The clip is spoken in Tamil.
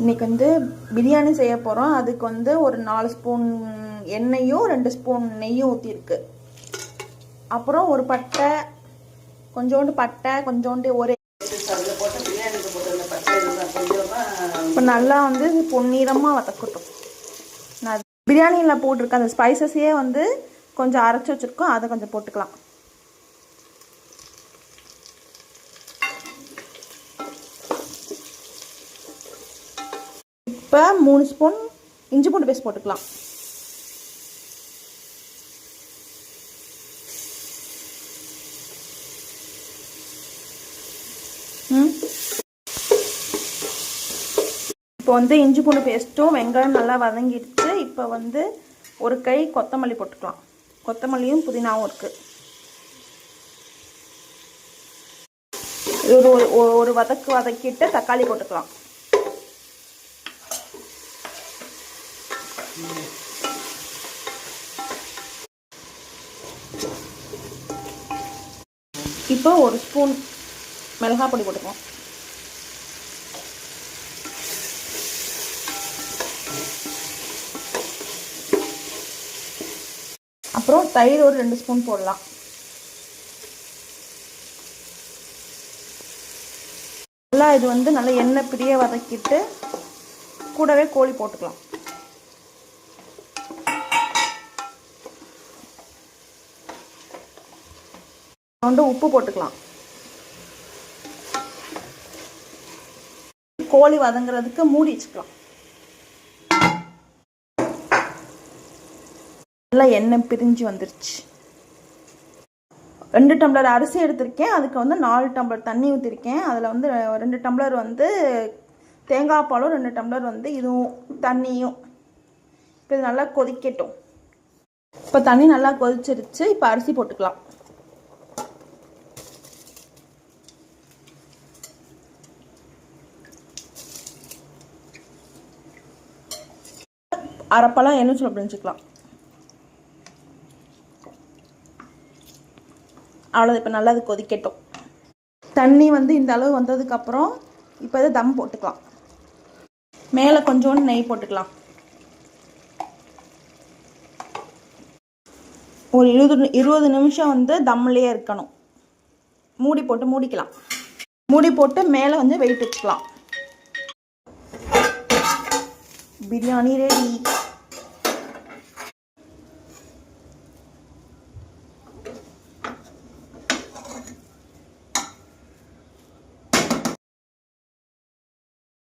இன்றைக்கி வந்து பிரியாணி செய்ய போகிறோம். அதுக்கு வந்து ஒரு 4 ஸ்பூன் எண்ணெயும் 2 ஸ்பூன் நெய்யும் ஊற்றிருக்கு. அப்புறம் ஒரு பட்டை, கொஞ்சோண்டு பட்டை, கொஞ்சோண்டு ஒரு இப்போ நல்லா வந்து பொன்னிறமாக வதக்கட்டும். நான் பிரியாணியில் போட்டிருக்க அந்த ஸ்பைசஸையே வந்து கொஞ்சம் அரைச்சி வச்சுருக்கோம், அதை கொஞ்சம் போட்டுக்கலாம். இப்போ 3 ஸ்பூன் இஞ்சி பூண்டு பேஸ்ட் போட்டுக்கலாம். இப்போ வந்து இஞ்சி பூண்டு பேஸ்ட்டும் வெங்காயம் நல்லா வதங்கிடுச்சு. இப்போ வந்து ஒரு கை கொத்தமல்லி போட்டுக்கலாம். கொத்தமல்லியும் புதினாவும் இருக்குது. ஒரு வதக்கிட்டு தக்காளி போட்டுக்கலாம். இப்போ ஒரு ஸ்பூன் மிளகாய் பொடி போட்டுக்கலாம். அப்புறம் தயிர் ஒரு 2 ஸ்பூன் போடலாம். நல்லா இது வந்து நல்லா எண்ணெய் பிரிய வதக்கிட்டு கூடவே கோழி போட்டுக்கலாம். வந்து உப்பு போட்டுக்கலாம். கோழி வதங்குறதுக்கு மூடி வச்சுக்கலாம். நல்லா எண்ணெய் பிரிஞ்சு வந்துருச்சு. 2 டம்ளர் அரிசி எடுத்திருக்கேன். அதுக்கு வந்து 4 டம்ளர் தண்ணி ஊற்றிருக்கேன். அதில் வந்து 2 டம்ளர் வந்து தேங்காய் பாலும் 2 டம்ளர் வந்து இதுவும் தண்ணியும். இப்போ இது நல்லா கொதிக்கட்டும். இப்போ தண்ணி நல்லா கொதிச்சிருச்சு. இப்போ அரிசி போட்டுக்கலாம். அரைப்பழம் எலுமிச்சை பிழிஞ்சுக்கலாம். அவ்வளோ. இப்போ நல்லா அது கொதிக்கட்டும். தண்ணி வந்து இந்த அளவு வந்ததுக்கப்புறம் இப்போ அதை தம் போட்டுக்கலாம். மேலே கொஞ்சோண்டு நெய் போட்டுக்கலாம். ஒரு 20 நிமிஷம் வந்து தம்லேயே இருக்கணும். மூடி போட்டு மூடிக்கலாம். மூடி போட்டு மேலே வந்து வெயிட் வச்சுக்கலாம். பிரியாணி ரெடி.